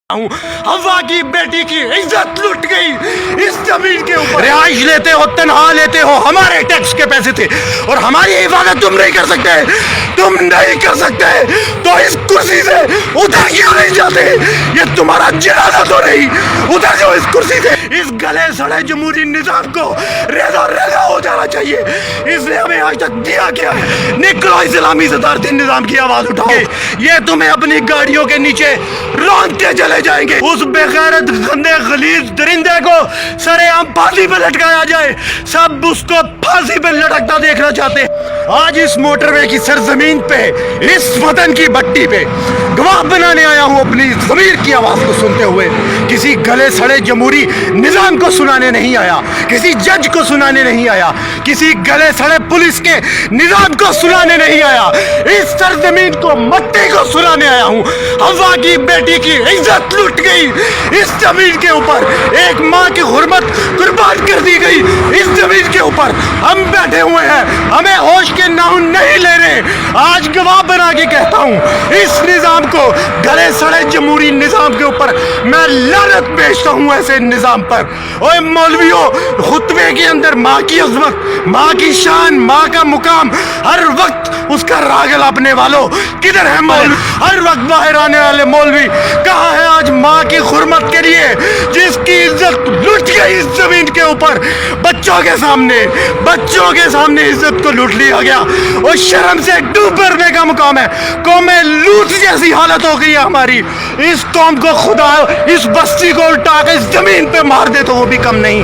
हवा की बेटी की इज्जत लुट गई इस जमीन के ऊपर। रिहाइश लेते हो, तनख्वाह लेते हो, हमारे टैक्स के पैसे थे और हमारी हिफाजत तुम नहीं कर सकते, तुम नहीं कर सकते तो इस कुर्सी से उतर क्यों नहीं जाते? ये तुम्हारा जनाजा तो नहीं, उतर जाओ इस कुर्सी से। इस गले सड़े जमहूरी निजाम को रेजा रेजा हो जाना चाहिए। इसने हमें आज तक दिया क्या है? निकलो इस्लामी सदारती निजाम की आवाज उठाओ। ये तुम्हें अपनी गाड़ियों के नीचे रौंदते चले जाएंगे। उस बेगैरत गंदे गलीज दरिंदे को सरेआम फांसी पे लटकाया जाए, सब उसको फांसी पे लटकता देखना चाहते हैं। आज इस मोटरवे की सरजमीन पे, इस वतन की भट्टी पे गवाह बनाने आया हूं अपनी ज़मीर की आवाज को सुनते हुए। किसी गले सड़े जमहूरी निजाम को सुनाने नहीं आया, किसी जज को सुनाने नहीं आया, किसी गले सड़े पुलिस के निजाम को सुनाने नहीं आया। इस सरजमीन को, मट्टी को सुनाने आया हूं। हवा की बेटी की इज्जत लुट गई इस जमीन के ऊपर, एक माँ की हुर्मत कुर्बान कर दी गई इस जमीन के ऊपर। हम बैठे हुए हैं, हमें होश के नाउन नहीं ले रहे। आज गवाह बना के कहता हूं, इस निजाम को, गले सड़े जमहूरी निजाम के ऊपर मैं लानत भेजता हूं ऐसे निजाम पर। ओए मौलवियों, खुतबे के अंदर माँ की अजमत, माँ की शान, माँ का मुकाम, हर वक्त उसका राग लापने वालों किधर है मौलवी? हर वक्त बाहर आने वाले मौलवी कहाँ है आज माँ की खुरमत के लिए, जिसकी इज्जत लुट गई इस जमीन के ऊपर? बच्चों के सामने इज्जत को लूट लिया गया और शर्म से डूब मरने का मुकाम है। कौमें लूट जैसी हालत हो गई है हमारी। इस कौम को खुदा इस बस्ती को उल्टा के इस जमीन पे मार दे तो वो भी कम नहीं।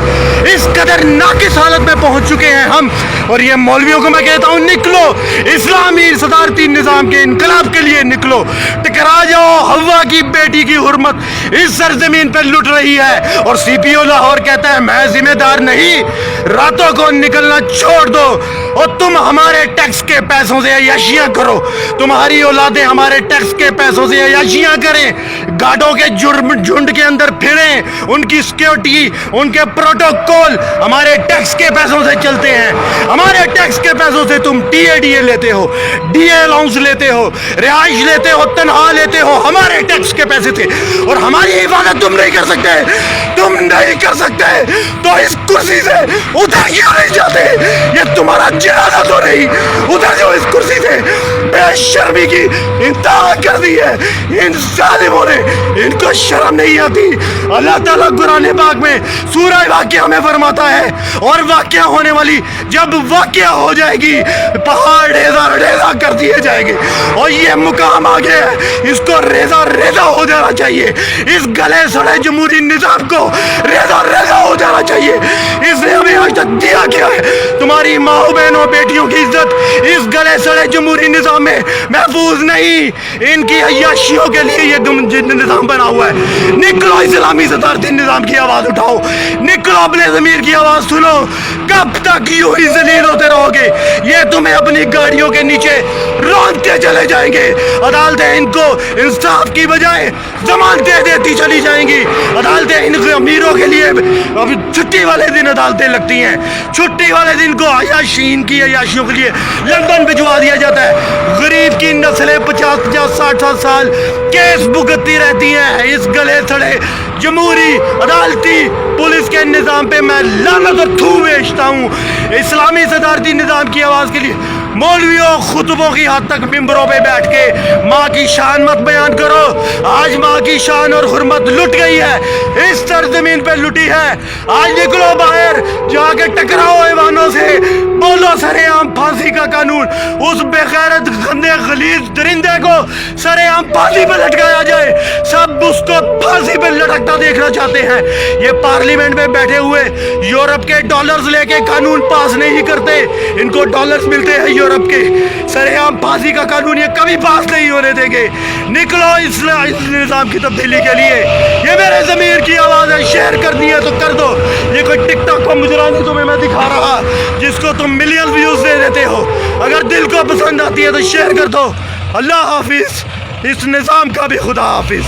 इस कदर नाकिस हालत में पहुंच चुके हैं हम। और ये मौलवियों को मैं कहता हूं, निकलो, इस्लामी सदारती निजाम के इनकलाब के लिए निकलो, टकरा जाओ। हवा की बेटी की हुर्मत इस सरजमीन पे लुट रही है और सीपीओ लाहौर कहता है मैं जिम्मेदार नहीं। रातों को निकलना छोड़ दो और तुम हमारे टैक्स के पैसों से अय्याशियां करो। तुम्हारी औलादें हमारे टैक्स के पैसों से अय्याशियां करें, गार्डों के झुंड के अंदर फिरें, उनकी सिक्योरिटी, उनके प्रोटोकॉल हमारे टैक्स के पैसों से चलते हैं। हमारे टैक्स के पैसों से तुम टीएडीए लेते हो, डीए अलाउंस लेते हो, रिहाइश लेते हो, तनख्वाह लेते हो, हमारे टैक्स के पैसे थे और हमारी हिफाजत तुम नहीं कर सकते, तुम नहीं कर सकते तो इस कुर्सी से उतर क्यों नहीं जाते? ये तुम्हारा जनाजा तो नहीं, उतर जाओ इस कुर्सी से। बेशर्मी की इंतहा कर दी है इन जालिमों ने, इनको शर्म नहीं आती। अल्लाह ताला कुरान पाक में सूरह वाक़िया में फरमाता है, और वाक़िया होने वाली जब वाक़िया हो जाएगी, पहाड़ रेजा रेजा कर दिए जाएंगे और ये मुकाम आ गया है, इसको रेजा रेजा हो जाना चाहिए। इस गले सड़े जमहूरी निजाम को रेजा रेजा हो जाना चाहिए। इसने हमें आज तक दिया क्या है? तुम्हारी माँ बहनों बेटियों की इज्जत इस गले सड़े जमहूरी निजाम में महफूज नहीं। इनकी अय्याशियों के लिए ये निजाम बना हुआ है। निकलो, इस्लामी सदारती निजाम की आवाज उठाओ, निकलो, अपने ज़मीर की आवाज सुनो। कब तक यूं ही जलील होते रहोगे? ये तुम्हें अपनी गाड़ियों के नीचे रौंदते चले जाएंगे। अदालतें इनको इंसाफ की बजाय जमानतें देती चली जाएंगी। अदालतें इन अमीरों के लिए अभी छुट्टी वाले दिन अदालतें लगती हैं, छुट्टी वाले दिन को अय्याशीन की अय्याशियों के लिए लंदन भिजवा दिया जाता है। गरीब की नस्लें 50-50, 60-60 साल केस भुगतती रहती हैं। इस गले सड़े जमहूरी अदालती पुलिस के निजाम पे मैं लानत और थू भेजता हूँ। इस्लामी सदारती निजाम की आवाज़ के लिए मौलवियों, खुतबों की हद तक मिंबरों पे बैठ के माँ की शान मत बयान करो। आज माँ की शान और हुर्मत लुट गई है, इस सरजमीन पे लुटी है। आज निकलो बाहर, जाके टकराओ ऐवानों से, बोलो सरेआम फांसी का कानून। उस बेगैरत गंदे गलीज दरिंदे को सरेआम फांसी पे लटकाया जाए, सब उसको फांसी पे लटकता देखना चाहते हैं। ये पार्लियामेंट में बैठे हुए यूरोप के डॉलर्स लेके कानून पास नहीं करते, इनको डॉलर्स मिलते हैं यूरोप के। सरेआम फांसी का कानून ये कभी पास नहीं होने देंगे। निकलो इस निजाम की तब्दीली के लिए। ये मेरे ज़मीर की आवाज़ है, शेयर करनी है तो कर दो। ये कोई टिकटॉक का मुजरा नहीं तुम्हें मैं दिखा रहा, जिसको तुम मिलियन व्यूज दे देते हो। अगर दिल को पसंद आती है तो शेयर कर दो। अल्लाह हाफिज, इस निजाम का भी खुदा हाफिज।